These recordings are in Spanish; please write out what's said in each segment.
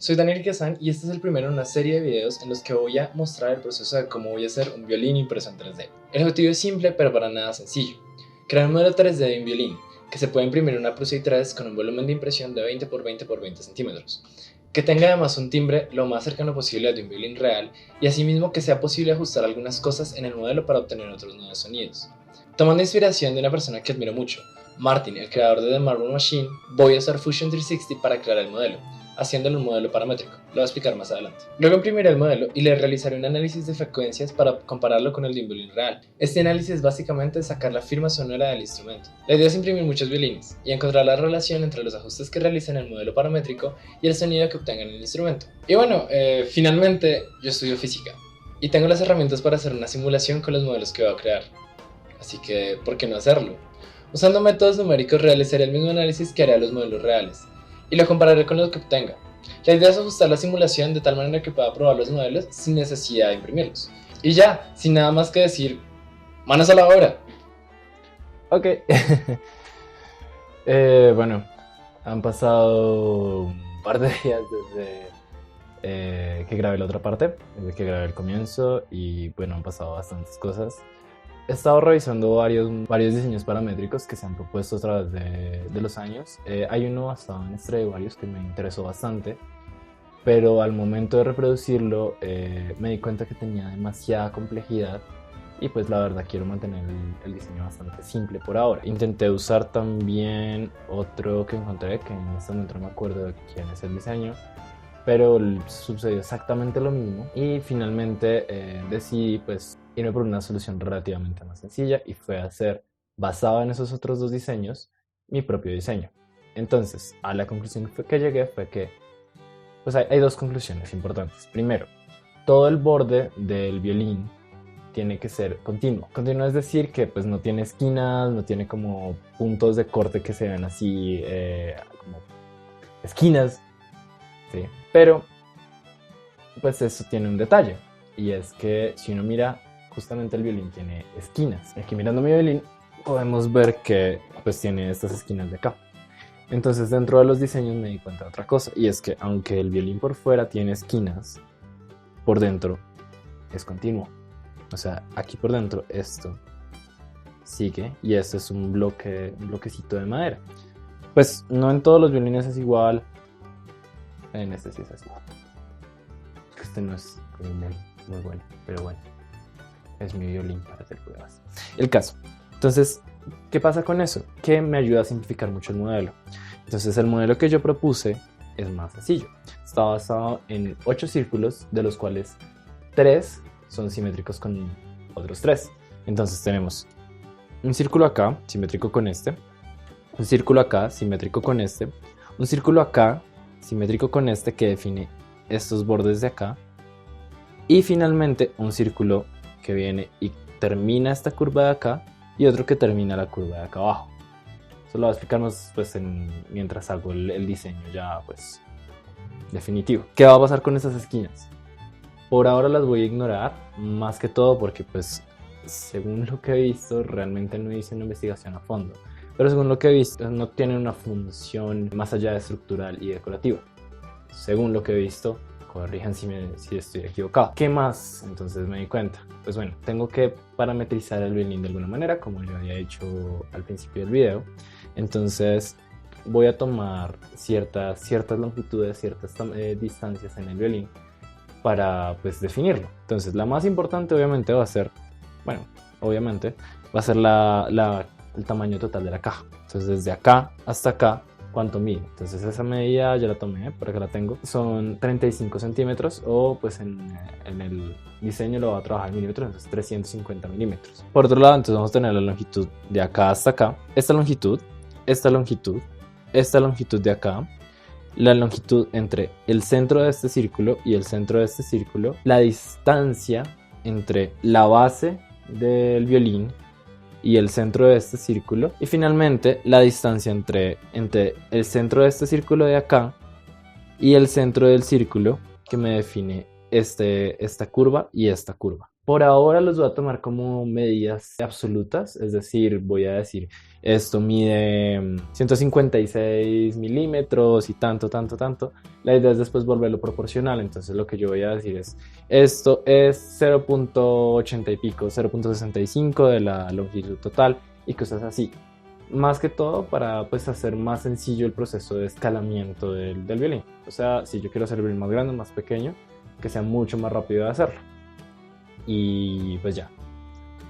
Soy Daniel Kazan y este es el primero en una serie de videos en los que voy a mostrar el proceso de cómo voy a hacer un violín impreso en 3D. El objetivo es simple pero para nada sencillo. Crear un modelo 3D de un violín que se puede imprimir en una Prusa i3 con un volumen de impresión de 20 por 20 por 20 centímetros. Que tenga además un timbre lo más cercano posible al de un violín real y asimismo que sea posible ajustar algunas cosas en el modelo para obtener otros nuevos sonidos. Tomando inspiración de una persona que admiro mucho, Martin, el creador de The Marble Machine, voy a usar Fusion 360 para crear el modelo, haciéndolo un modelo paramétrico. Lo voy a explicar más adelante. Luego imprimiré el modelo y le realizaré un análisis de frecuencias para compararlo con el de un violín real. Este análisis es básicamente sacar la firma sonora del instrumento. La idea es imprimir muchos violines y encontrar la relación entre los ajustes que realice en el modelo paramétrico y el sonido que obtenga en el instrumento. Y bueno, finalmente yo estudio física y tengo las herramientas para hacer una simulación con los modelos que voy a crear. Así que, ¿por qué no hacerlo? Usando métodos numéricos realizaré el mismo análisis que haré a los modelos reales y lo compararé con lo que obtenga. La idea es ajustar la simulación de tal manera que pueda probar los modelos sin necesidad de imprimirlos. Y ya, sin nada más que decir, manos a la obra. Ok. Bueno, han pasado un par de días desde que grabé la otra parte, desde que grabé el comienzo, y bueno, han pasado bastantes cosas. He estado revisando varios diseños paramétricos que se han propuesto a través de los años. Hay uno basado en Stradivarius que me interesó bastante, pero al momento de reproducirlo me di cuenta que tenía demasiada complejidad y pues la verdad quiero mantener el diseño bastante simple por ahora. Intenté usar también otro que encontré, que en este momento no me acuerdo de quién es el diseño, pero sucedió exactamente lo mismo y finalmente decidí pues irme por una solución relativamente más sencilla y fue hacer, basado en esos otros dos diseños, mi propio diseño. Entonces, a la conclusión que llegué fue que pues hay dos conclusiones importantes. Primero, todo el borde del violín tiene que ser continuo. Continuo es decir que pues no tiene esquinas, no tiene como puntos de corte que se ven así como esquinas, ¿sí? Pero pues eso tiene un detalle y es que si uno mira, justamente el violín tiene esquinas. Aquí mirando mi violín podemos ver que pues tiene estas esquinas de acá. Entonces dentro de los diseños me di cuenta de otra cosa y es que aunque el violín por fuera tiene esquinas, por dentro es continuo. O sea, aquí por dentro esto sigue y este es un bloquecito de madera. Pues no en todos los violines es igual. En este sí es así. Este no es muy bueno, pero bueno. Es mi violín para hacer pruebas. El caso. Entonces, ¿qué pasa con eso? Que me ayuda a simplificar mucho el modelo. Entonces, el modelo que yo propuse es más sencillo. Está basado en 8 círculos, de los cuales 3 son simétricos con otros 3. Entonces, tenemos un círculo acá, simétrico con este. Un círculo acá, simétrico con este. Un círculo acá, simétrico con este, que define estos bordes de acá. Y finalmente, un círculo que viene y termina esta curva de acá y otro que termina la curva de acá abajo. Eso lo voy a explicar más pues, mientras hago el diseño ya pues definitivo. ¿Qué va a pasar con esas esquinas? Por ahora las voy a ignorar, más que todo porque pues según lo que he visto realmente no hice una investigación a fondo, pero según lo que he visto no tienen una función más allá de estructural y decorativa. Según lo que he visto, corrijan si estoy equivocado. ¿Qué más? Entonces me di cuenta. Pues bueno, tengo que parametrizar el violín de alguna manera, como yo había hecho al principio del video. Entonces voy a tomar ciertas longitudes, ciertas distancias en el violín para pues definirlo. Entonces la más importante obviamente va a ser, bueno, obviamente va a ser el tamaño total de la caja. Entonces desde acá hasta acá, ¿cuánto mide? Entonces esa medida ya la tomé, por acá la tengo. Son 35 centímetros o pues en el diseño lo voy a trabajar en milímetros, entonces 350 milímetros. Por otro lado, entonces vamos a tener la longitud de acá hasta acá. Esta longitud, esta longitud, esta longitud de acá. La longitud entre el centro de este círculo y el centro de este círculo. La distancia entre la base del violín y el centro de este círculo, y finalmente la distancia entre el centro de este círculo de acá y el centro del círculo que me define esta curva y esta curva. Por ahora los voy a tomar como medidas absolutas, es decir, voy a decir, esto mide 156 milímetros y tanto, tanto, tanto. La idea es después volverlo proporcional, entonces lo que yo voy a decir es, esto es 0.80 y pico, 0.65 de la longitud total y cosas así. Más que todo para pues hacer más sencillo el proceso de escalamiento del violín. O sea, si yo quiero hacer el violín más grande, más pequeño, que sea mucho más rápido de hacerlo. Y pues ya,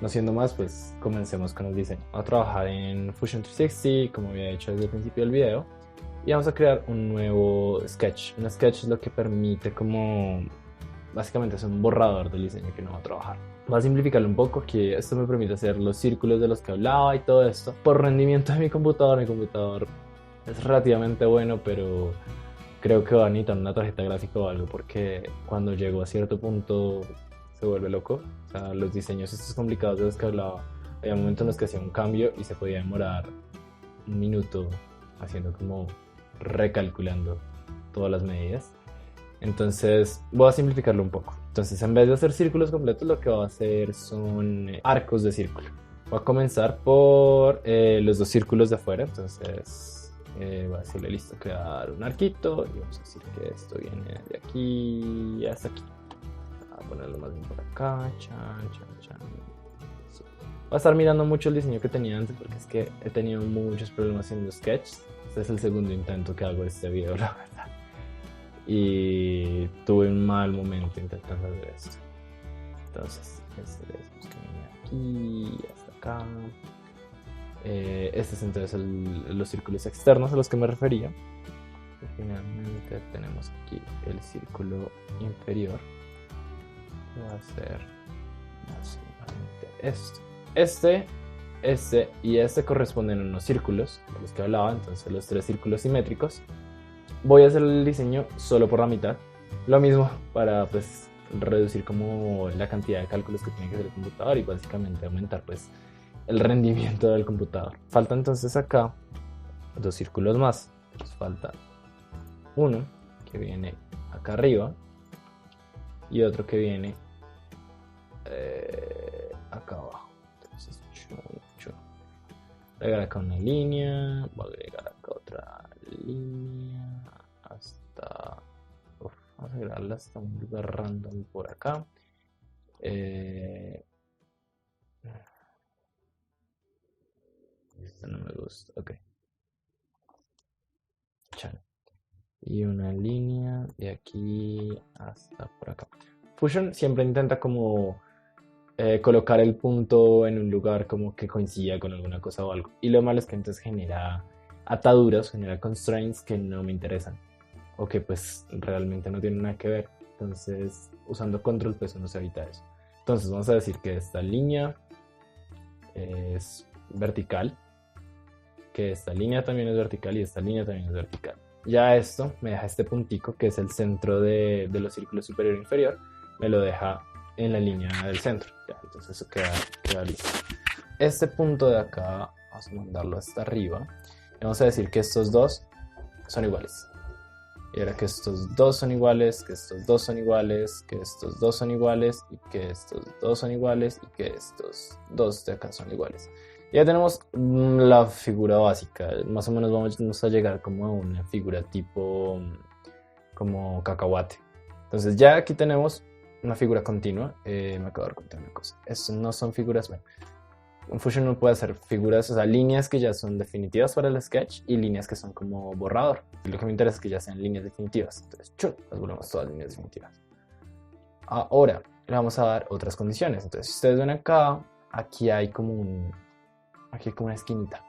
no siendo más, pues comencemos con el diseño. Vamos a trabajar en Fusion 360, como había dicho desde el principio del video, y vamos a crear un nuevo sketch. Un sketch es lo que permite como, básicamente es un borrador del diseño que uno va a trabajar. Voy a simplificarlo un poco, que esto me permite hacer los círculos de los que hablaba y todo esto. Por rendimiento de mi computador es relativamente bueno, pero creo que va a necesitar una tarjeta gráfica o algo, porque cuando llego a cierto punto se vuelve loco. O sea, los diseños estos complicados de los que hablaba, había momentos en los que hacía un cambio y se podía demorar un minuto haciendo como recalculando todas las medidas. Entonces voy a simplificarlo un poco. Entonces en vez de hacer círculos completos, lo que voy a hacer son arcos de círculo. Voy a comenzar por los dos círculos de afuera. Entonces voy a decirle listo, crear un arquito y vamos a decir que esto viene de aquí hasta aquí. Voy a ponerlo más bien por acá. Chan, chan, chan. Sí. Voy a estar mirando mucho el diseño que tenía antes porque es que he tenido muchos problemas haciendo sketches. Este es el segundo intento que hago de este video, la verdad. Y tuve un mal momento intentando hacer esto. Entonces, este es que viene aquí hasta acá. Este es entonces los círculos externos a los que me refería. Y finalmente tenemos aquí el círculo inferior, que va a ser básicamente esto. Este y este corresponden a unos círculos de los que hablaba, entonces los tres círculos simétricos. Voy a hacer el diseño solo por la mitad. Lo mismo para pues reducir como la cantidad de cálculos que tiene que hacer el computador y básicamente aumentar pues el rendimiento del computador. Falta entonces acá dos círculos más. Nos falta uno que viene acá arriba y otro que viene acá abajo. Entonces, agregar acá una línea, voy a agregar acá otra línea hasta, vamos a agregarla hasta un lugar random por acá. Esto no me gusta, ok. Chan. Y una línea de aquí hasta por acá. Fusion siempre intenta como colocar el punto en un lugar como que coincida con alguna cosa o algo. Y lo malo es que entonces genera ataduras, genera constraints que no me interesan o que pues realmente no tienen nada que ver. Entonces usando control pues uno se evita eso. Entonces vamos a decir que esta línea es vertical, que esta línea también es vertical y esta línea también es vertical. Ya esto me deja este puntico que es el centro de los círculos superior e inferior, me lo deja en la línea del centro. Ya, entonces eso queda listo. Este punto de acá vamos a mandarlo hasta arriba y vamos a decir que estos dos son iguales. Y ahora que estos dos son iguales, que estos dos son iguales, que estos dos son iguales y que estos dos son iguales y que estos dos de acá son iguales. Ya tenemos la figura básica, más o menos vamos a llegar como a una figura tipo como cacahuate. Entonces ya aquí tenemos una figura continua. Me acabo de dar cuenta de una cosa, estos no son figuras, bueno, en Fusion no puede hacer figuras, o sea, líneas que ya son definitivas para el sketch y líneas que son como borrador. Y lo que me interesa es que ya sean líneas definitivas, entonces ¡chum!, las volvemos todas líneas definitivas. Ahora le vamos a dar otras condiciones, entonces si ustedes ven acá, aquí hay como una esquinita.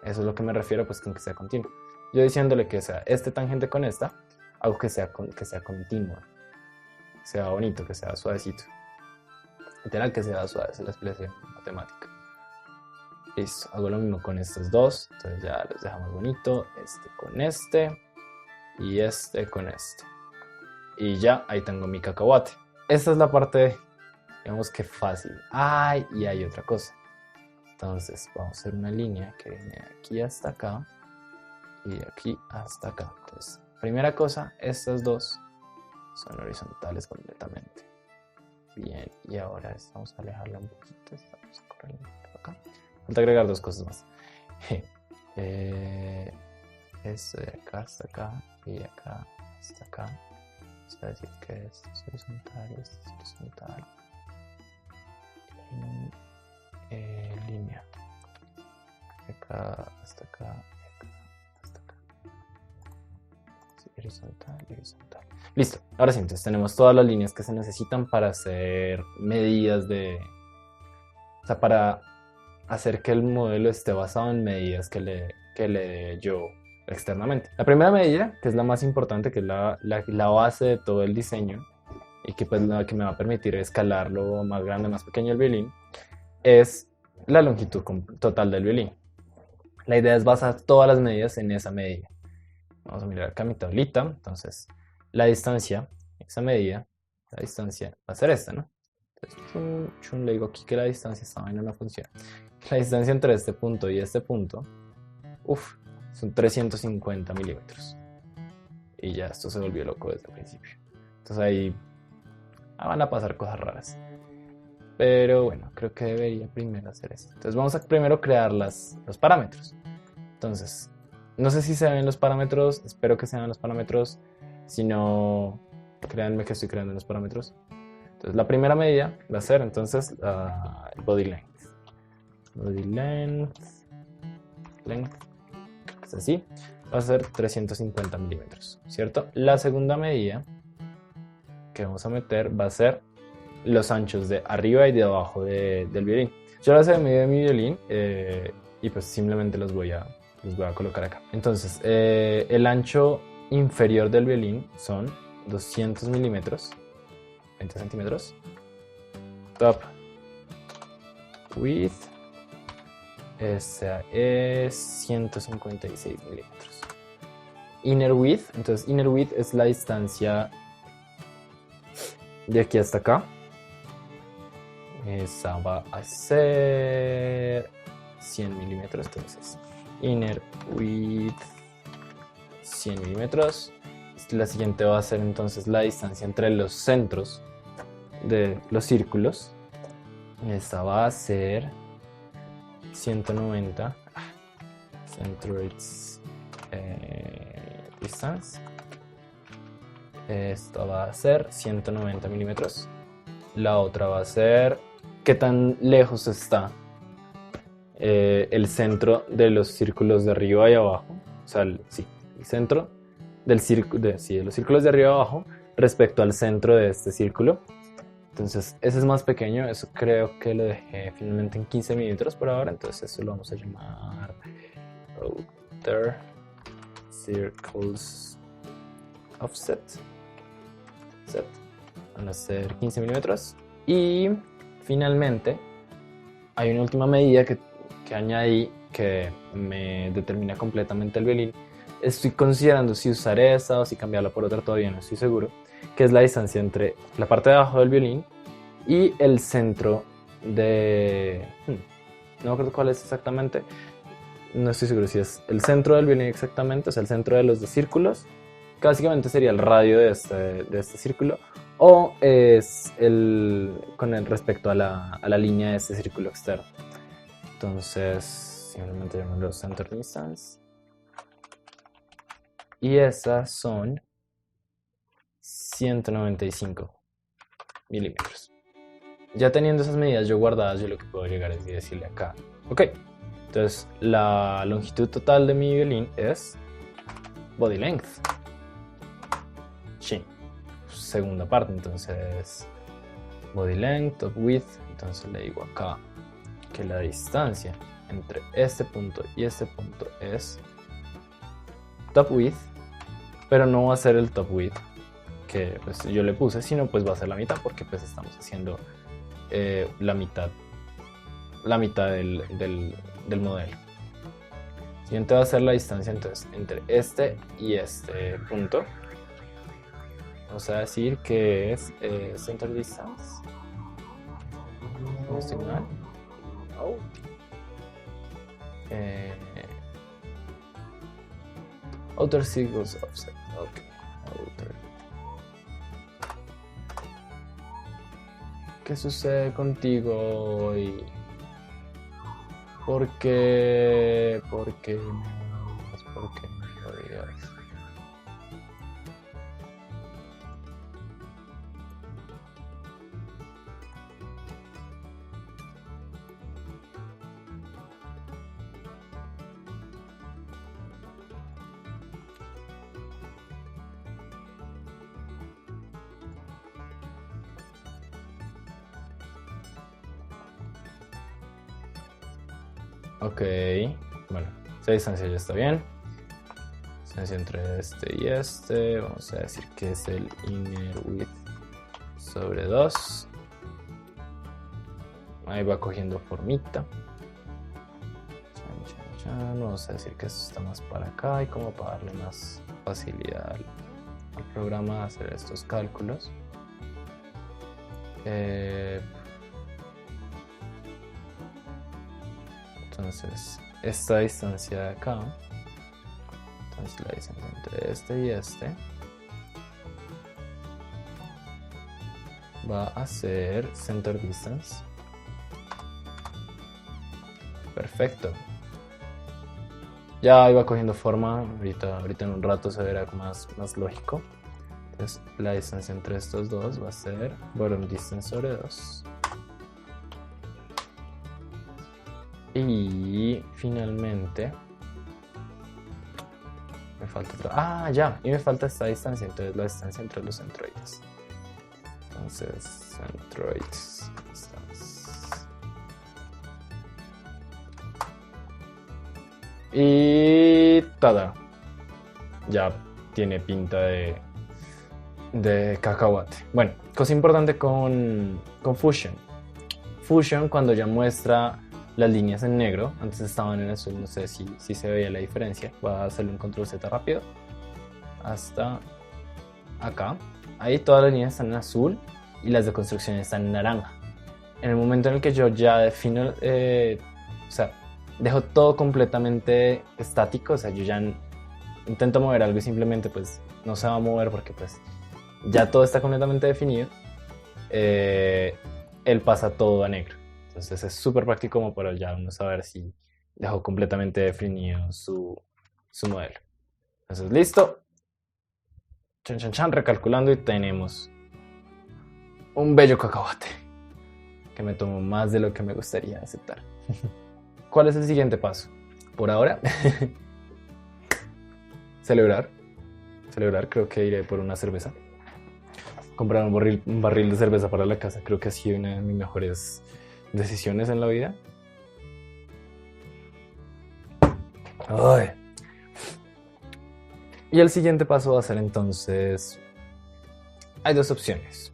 Eso es lo que me refiero pues con que sea continuo. Yo diciéndole que sea este tangente con esta, hago que sea continua, que sea bonito, que sea suavecito. Literal que sea suave, es la expresión matemática. Listo, hago lo mismo con estos dos, entonces ya los dejamos bonito, este con este y este con este. Y ya, ahí tengo mi cacahuate. Esta es la parte, digamos que fácil. Ay, y hay otra cosa. Entonces vamos a hacer una línea que viene de aquí hasta acá y de aquí hasta acá. Entonces, primera cosa, estas dos son horizontales completamente. Bien, y ahora vamos a alejarla un poquito. Estamos corriendo por acá. Falta agregar dos cosas más. Esto de acá hasta acá y de acá hasta acá. Es para decir que esto es horizontal y esto es horizontal. Línea. De acá hasta acá, de acá hasta acá. Sí, horizontal y horizontal. Listo, ahora sí, entonces tenemos todas las líneas que se necesitan para hacer medidas de... O sea, para hacer que el modelo esté basado en medidas que le dé yo externamente. La primera medida, que es la más importante, que es la base de todo el diseño y que pues la que me va a permitir escalarlo más grande, más pequeño el violín, es la longitud total del violín. La idea es basar todas las medidas en esa medida. Vamos a mirar acá mi tablita. Entonces, la distancia, esa medida, la distancia va a ser esta, ¿no? Entonces, le digo aquí que la distancia, esta vaina no funciona. La distancia entre este punto y este punto, son 350 milímetros. Y ya esto se volvió loco desde el principio. Entonces ahí van a pasar cosas raras. Pero bueno, creo que debería primero hacer esto. Entonces vamos a primero crear los parámetros. Entonces, no sé si se ven los parámetros, espero que se vean los parámetros. Si no, créanme que estoy creando los parámetros. Entonces la primera medida va a ser entonces el body length. Body length. Es así. Va a ser 350 milímetros, ¿cierto? La segunda medida que vamos a meter va a ser los anchos de arriba y de abajo del violín. Yo las he medido de mi violín y pues simplemente los voy a colocar acá. Entonces, el ancho inferior del violín son 200 milímetros, 20 centímetros. Top width, esa es 156 milímetros. Inner width, entonces inner width es la distancia de aquí hasta acá. Esa va a ser 100 milímetros, entonces inner width 100 milímetros. La siguiente va a ser entonces la distancia entre los centros de los círculos. Esta va a ser 190 centroids distance. Esta va a ser 190 milímetros. La otra va a ser qué tan lejos está el centro de los círculos de arriba y abajo. O sea, el centro de los círculos de arriba y abajo respecto al centro de este círculo. Entonces, ese es más pequeño. Eso creo que lo dejé finalmente en 15 milímetros por ahora. Entonces, eso lo vamos a llamar Outer Circles Offset. Van a ser 15 milímetros. Y finalmente hay una última medida que añadí que me determina completamente el violín. Estoy considerando si usar esa o si cambiarla por otra, todavía no estoy seguro, que es la distancia entre la parte de abajo del violín y el centro de... no me acuerdo cuál es exactamente, no estoy seguro si es el centro del violín exactamente, o sea, el centro de los dos círculos, que básicamente sería el radio de este círculo, o es con respecto a la línea de este círculo externo. Entonces, simplemente llamémoslo center distance. Y esas son 195 milímetros. Ya teniendo esas medidas yo guardadas, yo lo que puedo llegar es decirle acá, ok, entonces la longitud total de mi violín es body length. Sí, segunda parte, entonces body length, top width, entonces le digo acá que la distancia entre este punto y este punto es top width, pero no va a ser el top width que pues yo le puse, sino pues va a ser la mitad, porque pues estamos haciendo la mitad del modelo. Siguiente va a ser la distancia entonces entre este y este punto. Vamos a decir que es center distance. No estoy mal. Oh. Outer circles offset. Okay. Outer. ¿Qué sucede contigo hoy? ¿Por qué? ¿Por qué me odias? ¿Por qué me odias? Ok, bueno, esa distancia ya está bien. Distancia entre este y este, vamos a decir que es el inner width sobre 2. Ahí va cogiendo formita. Vamos a decir que esto está más para acá y como para darle más facilidad al programa a hacer estos cálculos. Entonces, esta distancia de acá, entonces la distancia entre este y este, va a ser center distance. Perfecto. Ya iba cogiendo forma, ahorita en un rato se verá más lógico. Entonces, la distancia entre estos dos va a ser bottom distance sobre 2. Y finalmente me falta otra. Ya, y me falta esta distancia, entonces la distancia entre los centroides. Entonces, centroides distance. Y tada. Ya tiene pinta de cacahuate. Bueno, cosa importante con Fusion. Fusion, cuando ya muestra las líneas en negro, antes estaban en azul, no sé si se veía la diferencia. Voy a hacerle un control Z rápido hasta acá. Ahí todas las líneas están en azul y las de construcción están en naranja. En el momento en el que yo ya defino, o sea, dejo todo completamente estático, o sea, yo ya intento mover algo y simplemente pues no se va a mover porque pues ya todo está completamente definido, él pasa todo a negro. Entonces es súper práctico como para ya uno saber si dejó completamente definido su modelo. Entonces listo. Chan, recalculando y tenemos un bello cacahuate que me tomó más de lo que me gustaría aceptar. ¿Cuál es el siguiente paso? Por ahora, celebrar, creo que iré por una cerveza. Comprar un barril de cerveza para la casa, creo que ha sido una de mis mejores decisiones en la vida. Ay. Y el siguiente paso va a ser entonces, hay dos opciones,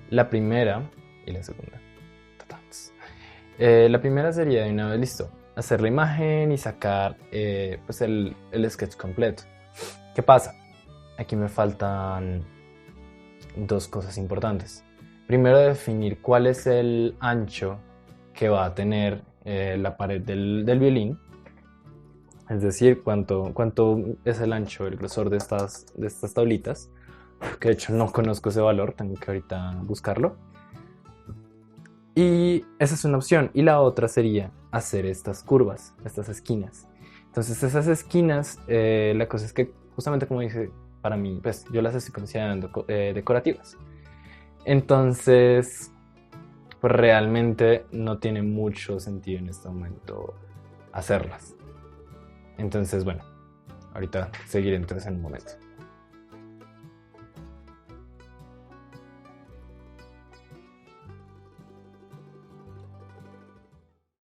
la primera y la segunda. La primera sería de una vez, listo, hacer la imagen y sacar pues el sketch completo. ¿Qué pasa? Aquí me faltan dos cosas importantes. Primero, definir cuál es el ancho que va a tener la pared del violín. Es decir, cuánto es el ancho, el grosor de estas tablitas. Que de hecho no conozco ese valor, tengo que ahorita buscarlo. Y esa es una opción. Y la otra sería hacer estas curvas, estas esquinas. Entonces esas esquinas, la cosa es que justamente como dije, para mí, pues yo las estoy considerando decorativas. Entonces, pues realmente no tiene mucho sentido en este momento hacerlas. Entonces, bueno, ahorita seguiré entonces en un momento.